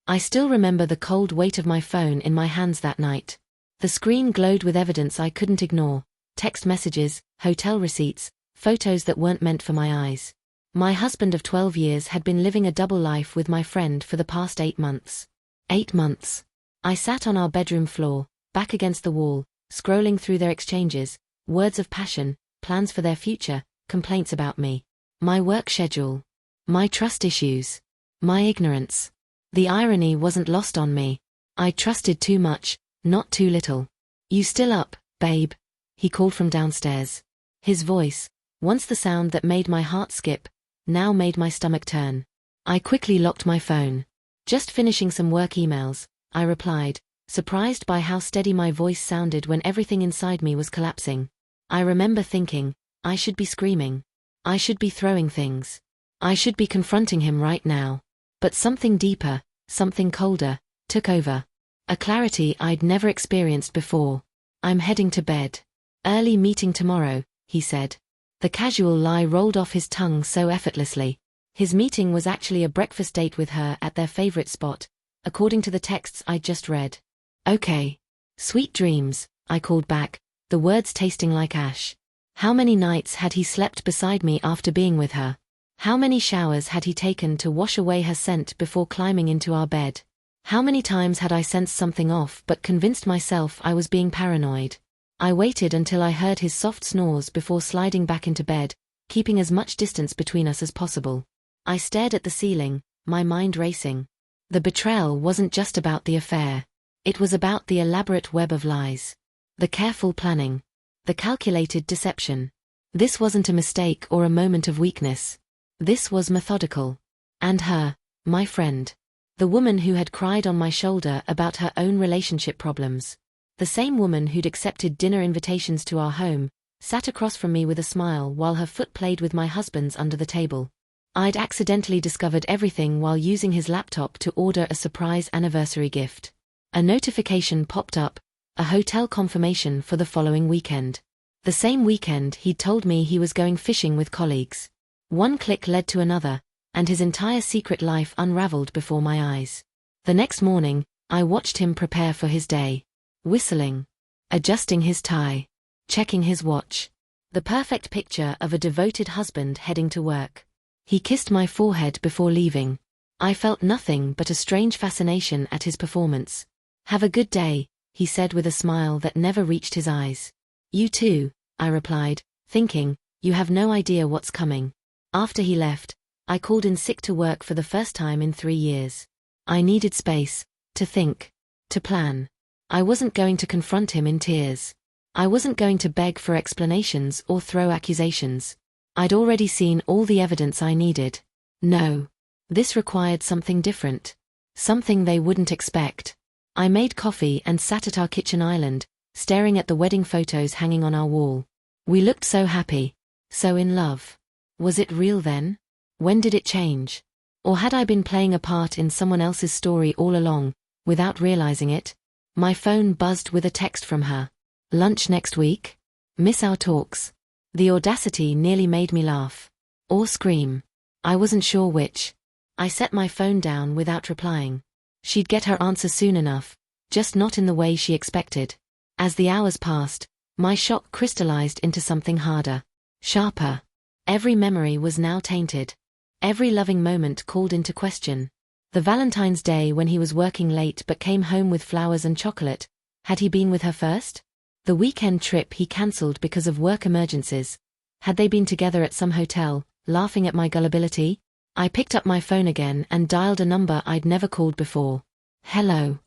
I still remember the cold weight of my phone in my hands that night. The screen glowed with evidence I couldn't ignore: text messages, hotel receipts, photos that weren't meant for my eyes. My husband of 12 years had been living a double life with my friend for the past 8 months. 8 months. I sat on our bedroom floor, back against the wall, scrolling through their exchanges, words of passion, plans for their future, complaints about me, my work schedule, my trust issues, my ignorance. The irony wasn't lost on me. I trusted too much, not too little. "You still up, babe?" he called from downstairs. His voice, once the sound that made my heart skip, now made my stomach turn. I quickly locked my phone. "Just finishing some work emails," I replied, surprised by how steady my voice sounded when everything inside me was collapsing. I remember thinking, I should be screaming. I should be throwing things. I should be confronting him right now. But something deeper, something colder, took over. A clarity I'd never experienced before. "I'm heading to bed. Early meeting tomorrow," he said. The casual lie rolled off his tongue so effortlessly. His meeting was actually a breakfast date with her at their favorite spot, according to the texts I'd just read. "Okay. Sweet dreams," I called back, the words tasting like ash. How many nights had he slept beside me after being with her? How many showers had he taken to wash away her scent before climbing into our bed? How many times had I sensed something off but convinced myself I was being paranoid? I waited until I heard his soft snores before sliding back into bed, keeping as much distance between us as possible. I stared at the ceiling, my mind racing. The betrayal wasn't just about the affair. It was about the elaborate web of lies. The careful planning. The calculated deception. This wasn't a mistake or a moment of weakness. This was methodical. And her, my friend. The woman who had cried on my shoulder about her own relationship problems. The same woman who'd accepted dinner invitations to our home, sat across from me with a smile while her foot played with my husband's under the table. I'd accidentally discovered everything while using his laptop to order a surprise anniversary gift. A notification popped up, a hotel confirmation for the following weekend. The same weekend he'd told me he was going fishing with colleagues. One click led to another, and his entire secret life unraveled before my eyes. The next morning, I watched him prepare for his day. Whistling. Adjusting his tie. Checking his watch. The perfect picture of a devoted husband heading to work. He kissed my forehead before leaving. I felt nothing but a strange fascination at his performance. "Have a good day," he said with a smile that never reached his eyes. "You too," I replied, thinking, you have no idea what's coming. After he left, I called in sick to work for the first time in 3 years. I needed space, to think, to plan. I wasn't going to confront him in tears. I wasn't going to beg for explanations or throw accusations. I'd already seen all the evidence I needed. No. This required something different. Something they wouldn't expect. I made coffee and sat at our kitchen island, staring at the wedding photos hanging on our wall. We looked so happy, so in love. Was it real then? When did it change? Or had I been playing a part in someone else's story all along, without realizing it? My phone buzzed with a text from her. "Lunch next week? Miss our talks." The audacity nearly made me laugh. Or scream. I wasn't sure which. I set my phone down without replying. She'd get her answer soon enough, just not in the way she expected. As the hours passed, my shock crystallized into something harder. Sharper. Every memory was now tainted. Every loving moment called into question. The Valentine's Day when he was working late but came home with flowers and chocolate, had he been with her first? The weekend trip he cancelled because of work emergencies, had they been together at some hotel, laughing at my gullibility? I picked up my phone again and dialed a number I'd never called before. "Hello."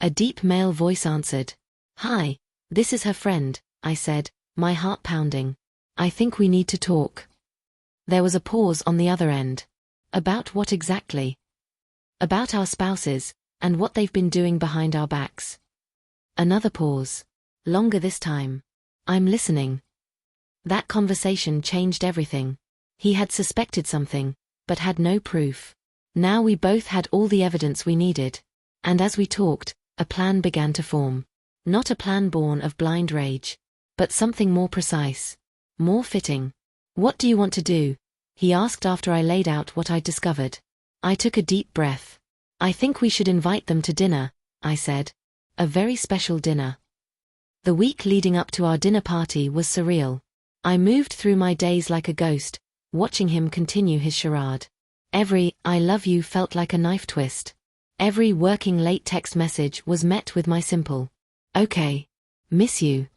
A deep male voice answered. "Hi, this is her friend," I said, my heart pounding. "I think we need to talk." There was a pause on the other end. About what exactly? About our spouses, and what they've been doing behind our backs. Another pause. Longer this time. "I'm listening." That conversation changed everything. He had suspected something, but had no proof. Now we both had all the evidence we needed. And as we talked, a plan began to form. Not a plan born of blind rage, but something more precise. More fitting. "What do you want to do?" he asked after I laid out what I'd discovered. I took a deep breath. I think we should invite them to dinner, I said. A very special dinner. The week leading up to our dinner party was surreal. I moved through my days like a ghost, watching him continue his charade. Every "I love you" felt like a knife twist. Every working late text message was met with my simple, "Okay. Miss you."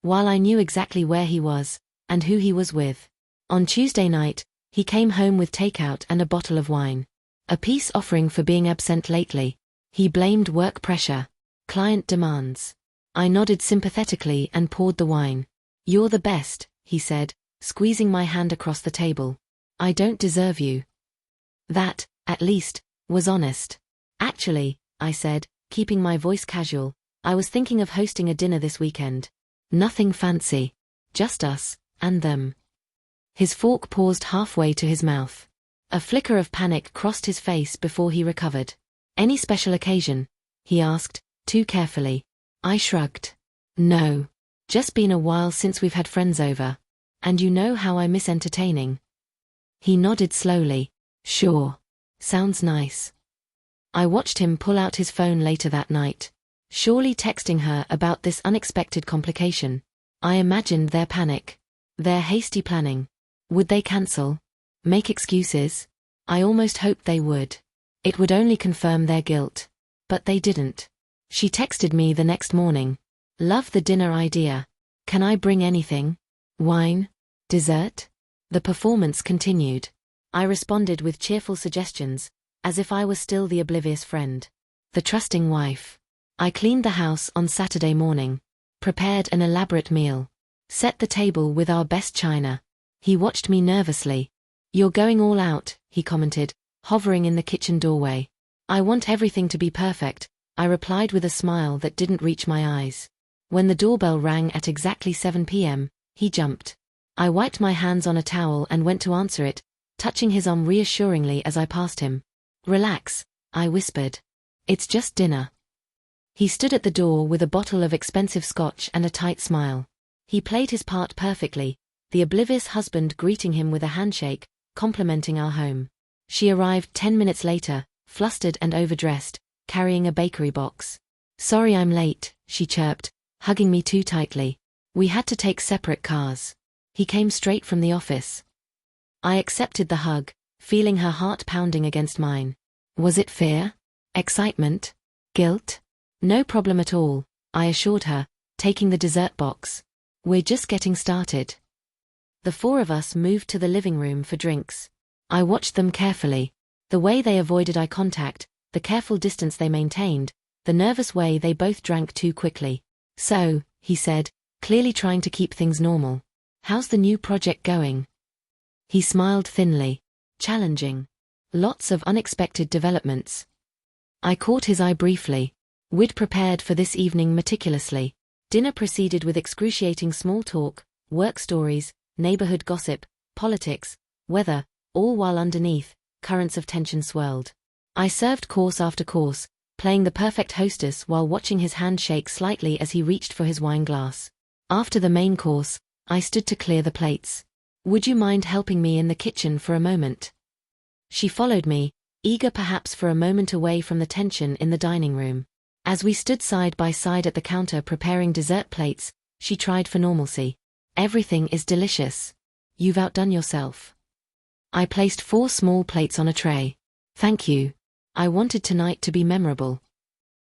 While I knew exactly where he was, and who he was with. On Tuesday night, he came home with takeout and a bottle of wine. A peace offering for being absent lately. He blamed work pressure. Client demands. I nodded sympathetically and poured the wine. "You're the best," he said, squeezing my hand across the table. "I don't deserve you." That, at least, was honest. "Actually," I said, keeping my voice casual, "I was thinking of hosting a dinner this weekend. Nothing fancy. Just us, and them." His fork paused halfway to his mouth. A flicker of panic crossed his face before he recovered. "Any special occasion?" he asked, too carefully. I shrugged. "No. Just been a while since we've had friends over. And you know how I miss entertaining." He nodded slowly. "Sure. Sounds nice." I watched him pull out his phone later that night. Surely texting her about this unexpected complication. I imagined their panic. Their hasty planning. Would they cancel? Make excuses? I almost hoped they would. It would only confirm their guilt. But they didn't. She texted me the next morning. "Love the dinner idea. Can I bring anything? Wine? Dessert?" The performance continued. I responded with cheerful suggestions, as if I was still the oblivious friend. The trusting wife. I cleaned the house on Saturday morning. Prepared an elaborate meal. Set the table with our best china. He watched me nervously. "You're going all out," he commented, hovering in the kitchen doorway. "I want everything to be perfect," I replied with a smile that didn't reach my eyes. When the doorbell rang at exactly 7 p.m., he jumped. I wiped my hands on a towel and went to answer it, touching his arm reassuringly as I passed him. "Relax," I whispered. "It's just dinner." He stood at the door with a bottle of expensive scotch and a tight smile. He played his part perfectly, the oblivious husband greeting him with a handshake, complimenting our home. She arrived 10 minutes later, flustered and overdressed, carrying a bakery box. "Sorry I'm late," she chirped, hugging me too tightly. "We had to take separate cars." He came straight from the office. I accepted the hug, feeling her heart pounding against mine. Was it fear? Excitement? Guilt? "No problem at all," I assured her, taking the dessert box. "We're just getting started." The four of us moved to the living room for drinks. I watched them carefully. The way they avoided eye contact, the careful distance they maintained, the nervous way they both drank too quickly. "So," he said, clearly trying to keep things normal. "How's the new project going?" He smiled thinly. "Challenging. Lots of unexpected developments." I caught his eye briefly. We'd prepared for this evening meticulously. Dinner proceeded with excruciating small talk, work stories, neighborhood gossip, politics, weather, all while underneath, currents of tension swirled. I served course after course, playing the perfect hostess while watching his hand shake slightly as he reached for his wine glass. After the main course, I stood to clear the plates. "Would you mind helping me in the kitchen for a moment?" She followed me, eager perhaps for a moment away from the tension in the dining room. As we stood side by side at the counter preparing dessert plates, she tried for normalcy. "Everything is delicious. You've outdone yourself." I placed 4 small plates on a tray. "Thank you. I wanted tonight to be memorable."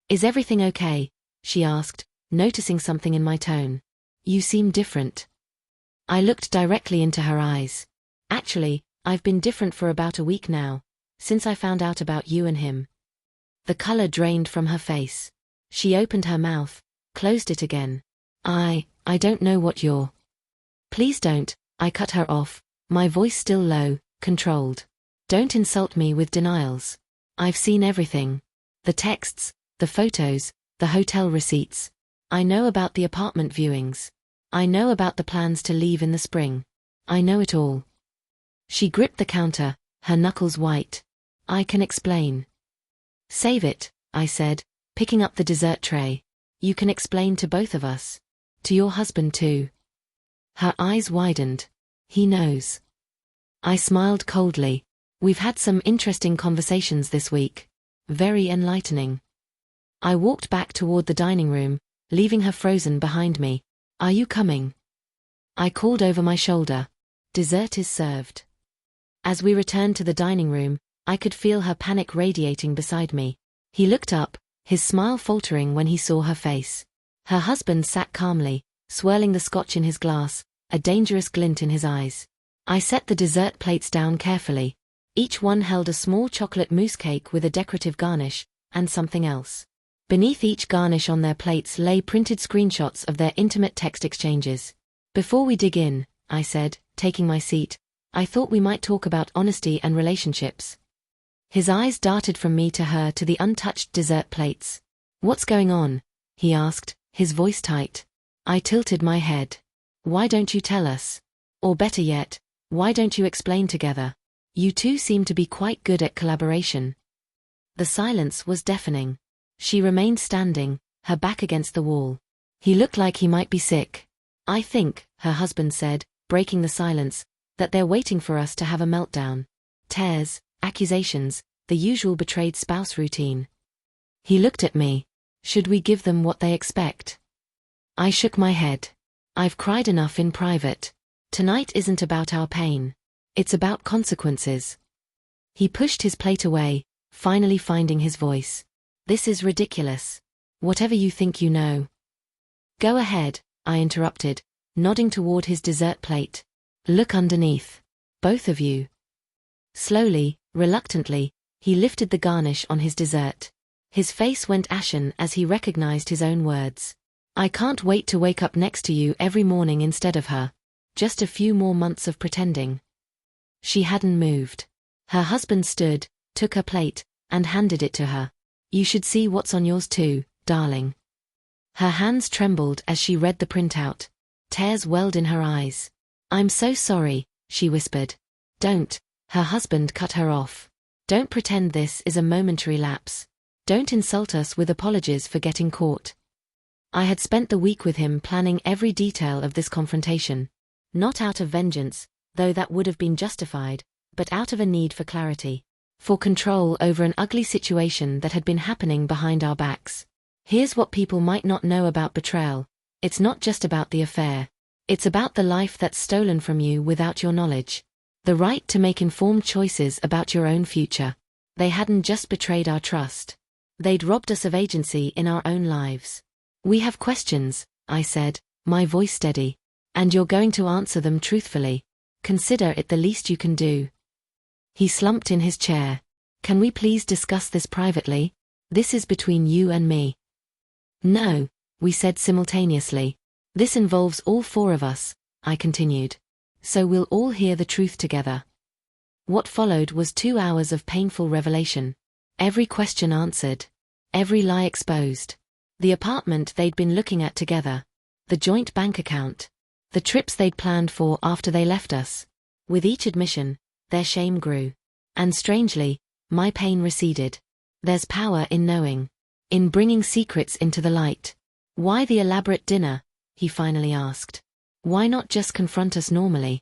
"Is everything okay?" she asked, noticing something in my tone. "You seem different." I looked directly into her eyes. "Actually, I've been different for about a week now, since I found out about you and him." The color drained from her face. She opened her mouth, closed it again. I don't know what you're." "Please don't," I cut her off, my voice still low, controlled. "Don't insult me with denials. I've seen everything. The texts, the photos, the hotel receipts. I know about the apartment viewings. I know about the plans to leave in the spring. I know it all." She gripped the counter, her knuckles white. "I can explain." "Save it," I said, picking up the dessert tray. "You can explain to both of us. To your husband too." Her eyes widened. "He knows." I smiled coldly. "We've had some interesting conversations this week." Very enlightening. I walked back toward the dining room, leaving her frozen behind me. Are you coming? I called over my shoulder. Dessert is served. As we returned to the dining room, I could feel her panic radiating beside me. He looked up, his smile faltering when he saw her face. Her husband sat calmly, swirling the scotch in his glass, a dangerous glint in his eyes. I set the dessert plates down carefully. Each one held a small chocolate mousse cake with a decorative garnish, and something else. Beneath each garnish on their plates lay printed screenshots of their intimate text exchanges. Before we dig in, I said, taking my seat, I thought we might talk about honesty and relationships. His eyes darted from me to her to the untouched dessert plates. What's going on? He asked, his voice tight. I tilted my head. Why don't you tell us? Or better yet, why don't you explain together? You two seem to be quite good at collaboration. The silence was deafening. She remained standing, her back against the wall. He looked like he might be sick. I think, her husband said, breaking the silence, that they're waiting for us to have a meltdown. Tears, accusations, the usual betrayed spouse routine. He looked at me. Should we give them what they expect? I shook my head. I've cried enough in private. Tonight isn't about our pain. It's about consequences. He pushed his plate away, finally finding his voice. This is ridiculous. Whatever you think you know. Go ahead, I interrupted, nodding toward his dessert plate. Look underneath. Both of you. Slowly, reluctantly, he lifted the garnish on his dessert. His face went ashen as he recognized his own words. I can't wait to wake up next to you every morning instead of her. Just a few more months of pretending. She hadn't moved. Her husband stood, took her plate, and handed it to her. You should see what's on yours too, darling. Her hands trembled as she read the printout. Tears welled in her eyes. I'm so sorry, she whispered. Don't, her husband cut her off. Don't pretend this is a momentary lapse. Don't insult us with apologies for getting caught. I had spent the week with him planning every detail of this confrontation. Not out of vengeance, though that would have been justified, but out of a need for clarity. For control over an ugly situation that had been happening behind our backs. Here's what people might not know about betrayal. It's not just about the affair. It's about the life that's stolen from you without your knowledge. The right to make informed choices about your own future. They hadn't just betrayed our trust. They'd robbed us of agency in our own lives. We have questions, I said, my voice steady. And you're going to answer them truthfully. Consider it the least you can do. He slumped in his chair. Can we please discuss this privately? This is between you and me. No, we said simultaneously. This involves all four of us, I continued. So we'll all hear the truth together. What followed was 2 hours of painful revelation. Every question answered. Every lie exposed. The apartment they'd been looking at together. The joint bank account. The trips they'd planned for after they left us. With each admission, their shame grew. And strangely, my pain receded. There's power in knowing. In bringing secrets into the light. Why the elaborate dinner? He finally asked. Why not just confront us normally?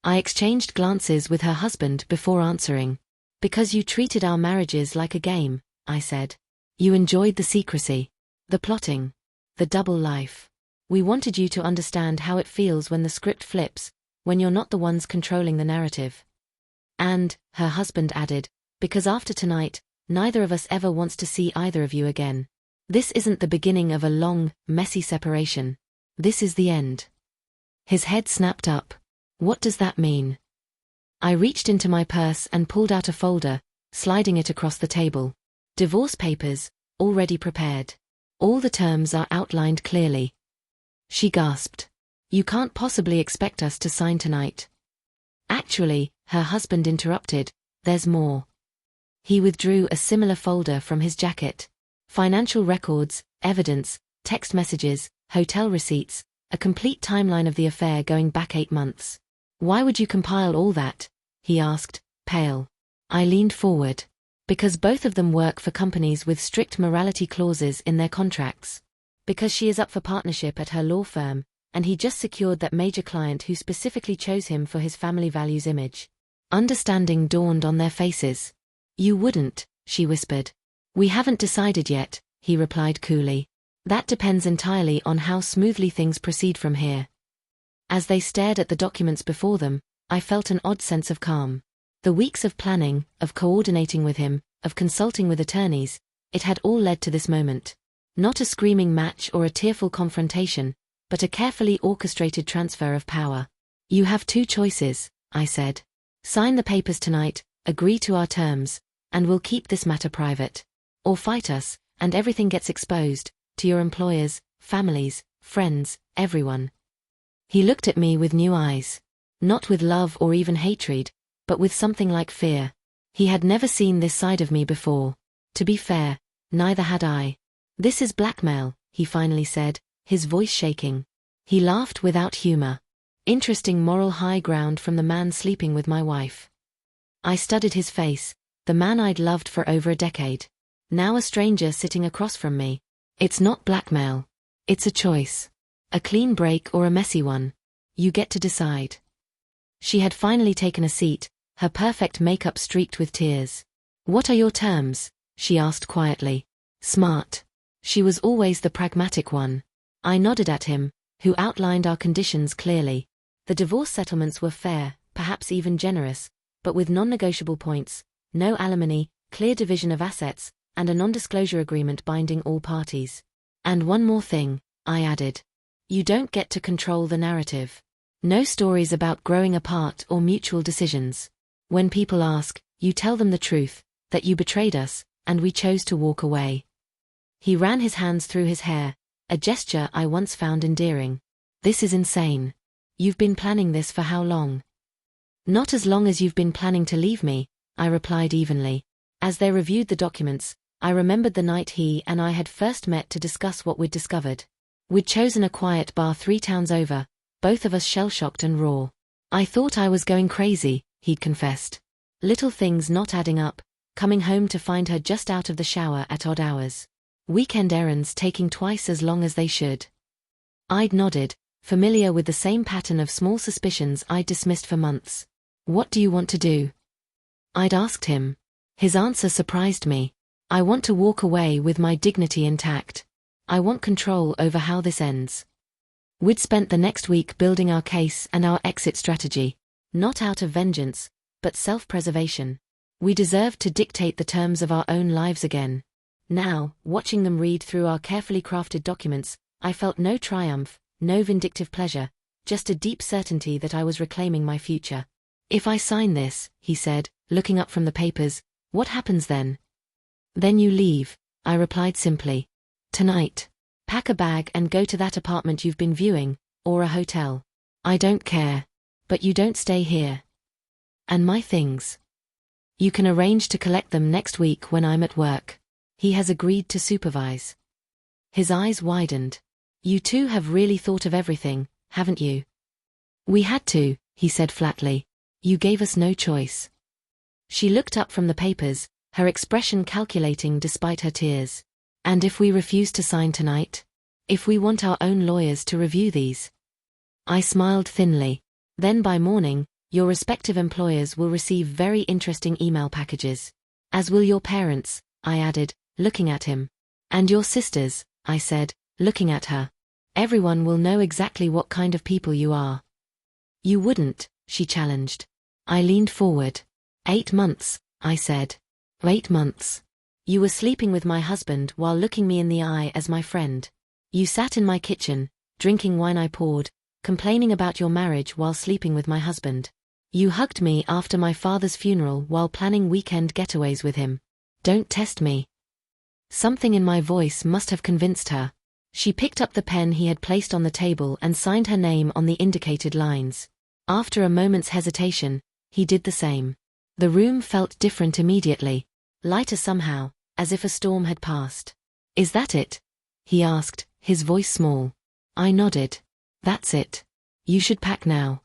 I exchanged glances with her husband before answering. Because you treated our marriages like a game, I said. You enjoyed the secrecy. The plotting. The double life. We wanted you to understand how it feels when the script flips, when you're not the ones controlling the narrative. And, her husband added, because after tonight, neither of us ever wants to see either of you again. This isn't the beginning of a long, messy separation. This is the end. His head snapped up. What does that mean? I reached into my purse and pulled out a folder, sliding it across the table. Divorce papers, already prepared. All the terms are outlined clearly. She gasped. You can't possibly expect us to sign tonight. Actually, her husband interrupted, there's more. He withdrew a similar folder from his jacket. Financial records, evidence, text messages, hotel receipts, a complete timeline of the affair going back 8 months. Why would you compile all that? He asked, pale. I leaned forward. Because both of them work for companies with strict morality clauses in their contracts. Because she is up for partnership at her law firm, and he just secured that major client who specifically chose him for his family values image. Understanding dawned on their faces. You wouldn't, she whispered. We haven't decided yet, he replied coolly. That depends entirely on how smoothly things proceed from here. As they stared at the documents before them, I felt an odd sense of calm. The weeks of planning, of coordinating with him, of consulting with attorneys, it had all led to this moment. Not a screaming match or a tearful confrontation, but a carefully orchestrated transfer of power. You have two choices, I said. Sign the papers tonight, agree to our terms, and we'll keep this matter private. Or fight us, and everything gets exposed, to your employers, families, friends, everyone. He looked at me with new eyes. Not with love or even hatred, but with something like fear. He had never seen this side of me before. To be fair, neither had I. This is blackmail, he finally said, his voice shaking. He laughed without humor. Interesting moral high ground from the man sleeping with my wife. I studied his face, the man I'd loved for over a decade. Now a stranger sitting across from me. It's not blackmail. It's a choice. A clean break or a messy one. You get to decide. She had finally taken a seat, her perfect makeup streaked with tears. What are your terms? She asked quietly. Smart. She was always the pragmatic one. I nodded at him, who outlined our conditions clearly. The divorce settlements were fair, perhaps even generous, but with non-negotiable points, no alimony, clear division of assets, and a non-disclosure agreement binding all parties. And one more thing, I added. You don't get to control the narrative. No stories about growing apart or mutual decisions. When people ask, you tell them the truth, that you betrayed us, and we chose to walk away. He ran his hands through his hair, a gesture I once found endearing. This is insane. You've been planning this for how long? Not as long as you've been planning to leave me, I replied evenly. As they reviewed the documents, I remembered the night he and I had first met to discuss what we'd discovered. We'd chosen a quiet bar 3 towns over, both of us shell-shocked and raw. I thought I was going crazy, he'd confessed. Little things not adding up, coming home to find her just out of the shower at odd hours. Weekend errands taking twice as long as they should. I'd nodded, familiar with the same pattern of small suspicions I'd dismissed for months. What do you want to do? I'd asked him. His answer surprised me. I want to walk away with my dignity intact. I want control over how this ends. We'd spent the next week building our case and our exit strategy, not out of vengeance, but self-preservation. We deserved to dictate the terms of our own lives again. Now, watching them read through our carefully crafted documents, I felt no triumph, no vindictive pleasure, just a deep certainty that I was reclaiming my future. If I sign this, he said, looking up from the papers, what happens then? Then you leave, I replied simply. Tonight. Pack a bag and go to that apartment you've been viewing, or a hotel. I don't care. But you don't stay here. And my things. You can arrange to collect them next week when I'm at work. He has agreed to supervise. His eyes widened. You two have really thought of everything, haven't you? We had to, he said flatly. You gave us no choice. She looked up from the papers, her expression calculating despite her tears. And if we refuse to sign tonight? If we want our own lawyers to review these? I smiled thinly. Then by morning, your respective employers will receive very interesting email packages. As will your parents, I added, looking at him. And your sisters, I said, looking at her. Everyone will know exactly what kind of people you are. You wouldn't, she challenged. I leaned forward. 8 months, I said. 8 months. You were sleeping with my husband while looking me in the eye as my friend. You sat in my kitchen, drinking wine I poured, complaining about your marriage while sleeping with my husband. You hugged me after my father's funeral while planning weekend getaways with him. Don't test me. Something in my voice must have convinced her. She picked up the pen he had placed on the table and signed her name on the indicated lines. After a moment's hesitation, he did the same. The room felt different immediately, lighter somehow, as if a storm had passed. Is that it? He asked, his voice small. I nodded. That's it. You should pack now.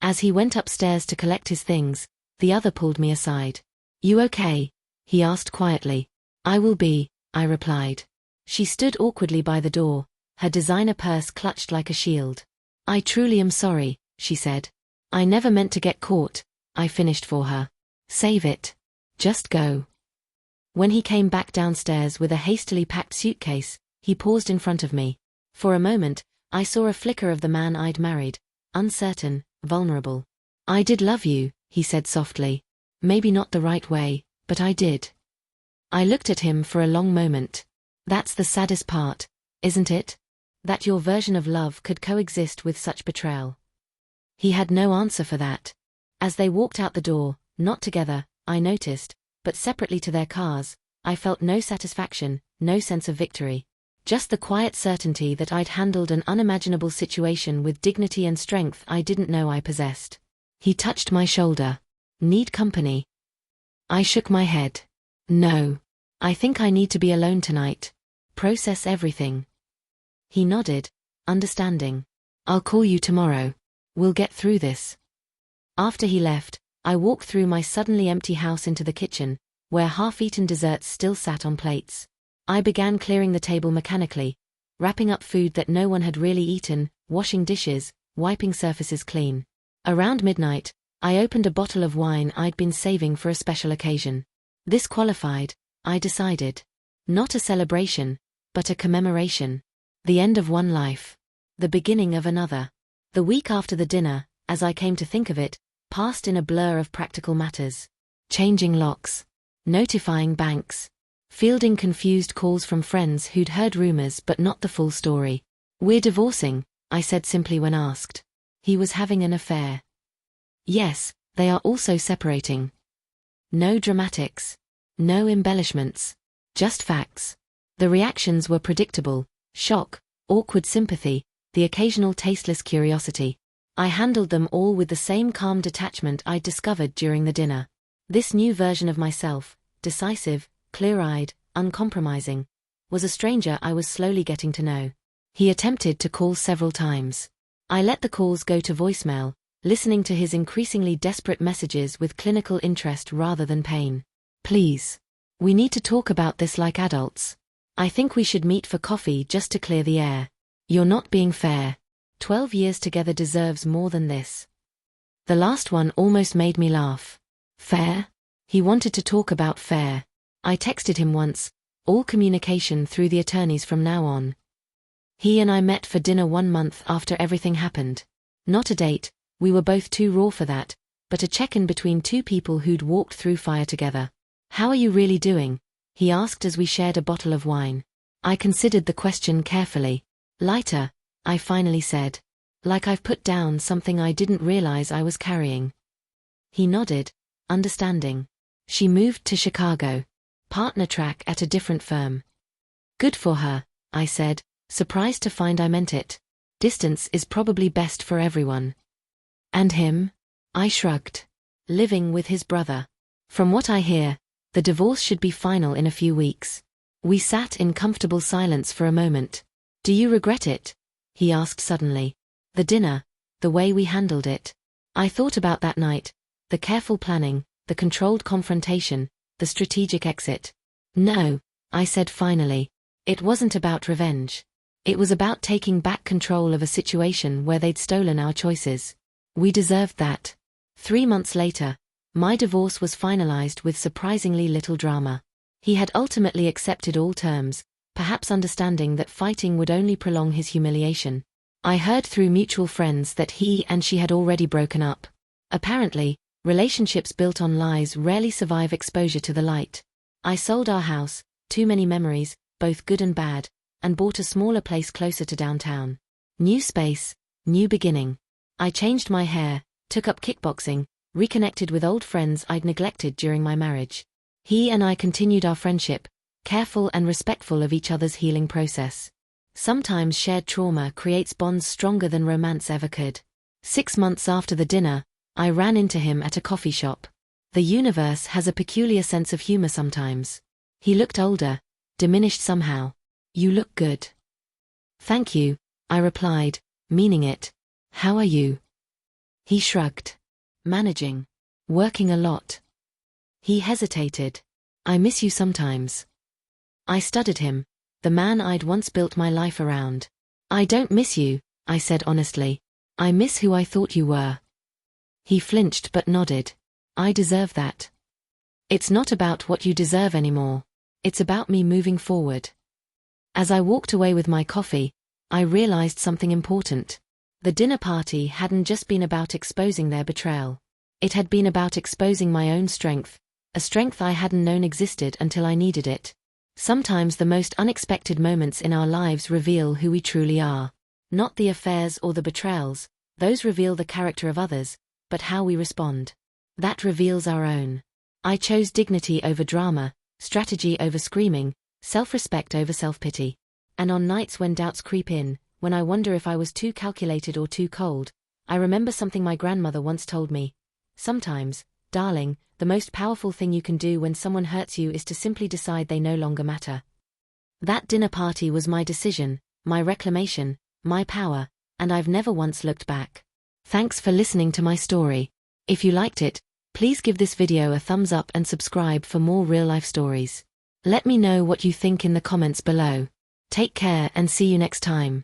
As he went upstairs to collect his things, the other pulled me aside. You okay? He asked quietly. I will be, I replied. She stood awkwardly by the door, her designer purse clutched like a shield. I truly am sorry, she said. I never meant to get caught, I finished for her. Save it. Just go. When he came back downstairs with a hastily packed suitcase, he paused in front of me. For a moment, I saw a flicker of the man I'd married, uncertain, vulnerable. "I did love you," he said softly. "Maybe not the right way, but I did." I looked at him for a long moment. That's the saddest part, isn't it? That your version of love could coexist with such betrayal. He had no answer for that. As they walked out the door, not together, I noticed, but separately to their cars, I felt no satisfaction, no sense of victory. Just the quiet certainty that I'd handled an unimaginable situation with dignity and strength I didn't know I possessed. He touched my shoulder. "Need company?" I shook my head. "No. I think I need to be alone tonight. Process everything." He nodded, understanding. "I'll call you tomorrow. We'll get through this." After he left, I walked through my suddenly empty house into the kitchen, where half-eaten desserts still sat on plates. I began clearing the table mechanically, wrapping up food that no one had really eaten, washing dishes, wiping surfaces clean. Around midnight, I opened a bottle of wine I'd been saving for a special occasion. This qualified, I decided. Not a celebration, but a commemoration. The end of one life. The beginning of another. The week after the dinner, as I came to think of it, passed in a blur of practical matters. Changing locks. Notifying banks. Fielding confused calls from friends who'd heard rumors but not the full story. "We're divorcing," I said simply when asked. He was having an affair. "Yes, they are also separating." No dramatics. No embellishments. Just facts. The reactions were predictable: shock, awkward sympathy, the occasional tasteless curiosity. I handled them all with the same calm detachment I'd discovered during the dinner. This new version of myself, decisive, clear-eyed, uncompromising, was a stranger I was slowly getting to know. He attempted to call several times. I let the calls go to voicemail, listening to his increasingly desperate messages with clinical interest rather than pain. "Please. We need to talk about this like adults. I think we should meet for coffee just to clear the air. You're not being fair. 12 years together deserves more than this." The last one almost made me laugh. Fair? He wanted to talk about fair. I texted him once, "All communication through the attorneys from now on." He and I met for dinner 1 month after everything happened. Not a date, we were both too raw for that, but a check-in between two people who'd walked through fire together. "How are you really doing?" he asked as we shared a bottle of wine. I considered the question carefully. "Lighter," I finally said. "Like I've put down something I didn't realize I was carrying." He nodded, understanding. "She moved to Chicago. Partner track at a different firm." "Good for her," I said, surprised to find I meant it. "Distance is probably best for everyone." "And him?" I shrugged. "Living with his brother. From what I hear, the divorce should be final in a few weeks." We sat in comfortable silence for a moment. "Do you regret it?" he asked suddenly. "The dinner, the way we handled it." I thought about that night, the careful planning, the controlled confrontation, the strategic exit. "No," I said finally. "It wasn't about revenge. It was about taking back control of a situation where they'd stolen our choices. We deserved that." 3 months later, my divorce was finalized with surprisingly little drama. He had ultimately accepted all terms, perhaps understanding that fighting would only prolong his humiliation. I heard through mutual friends that he and she had already broken up. Apparently, relationships built on lies rarely survive exposure to the light. I sold our house, too many memories, both good and bad, and bought a smaller place closer to downtown. New space, new beginning. I changed my hair, took up kickboxing, reconnected with old friends I'd neglected during my marriage. He and I continued our friendship, careful and respectful of each other's healing process. Sometimes shared trauma creates bonds stronger than romance ever could. 6 months after the dinner, I ran into him at a coffee shop. The universe has a peculiar sense of humor sometimes. He looked older, diminished somehow. "You look good." "Thank you," I replied, meaning it. "How are you?" He shrugged. "Managing. Working a lot." He hesitated. "I miss you sometimes." I studied him, the man I'd once built my life around. "I don't miss you," I said honestly. "I miss who I thought you were." He flinched but nodded. "I deserve that." It's not about what you deserve anymore. It's about me moving forward. As I walked away with my coffee, I realized something important. The dinner party hadn't just been about exposing their betrayal. It had been about exposing my own strength, a strength I hadn't known existed until I needed it. Sometimes the most unexpected moments in our lives reveal who we truly are. Not the affairs or the betrayals, those reveal the character of others, but how we respond. That reveals our own. I chose dignity over drama, strategy over screaming, self-respect over self-pity. And on nights when doubts creep in, when I wonder if I was too calculated or too cold, I remember something my grandmother once told me. Sometimes, darling, the most powerful thing you can do when someone hurts you is to simply decide they no longer matter. That dinner party was my decision, my reclamation, my power, and I've never once looked back. Thanks for listening to my story. If you liked it, please give this video a thumbs up and subscribe for more real-life stories. Let me know what you think in the comments below. Take care and see you next time.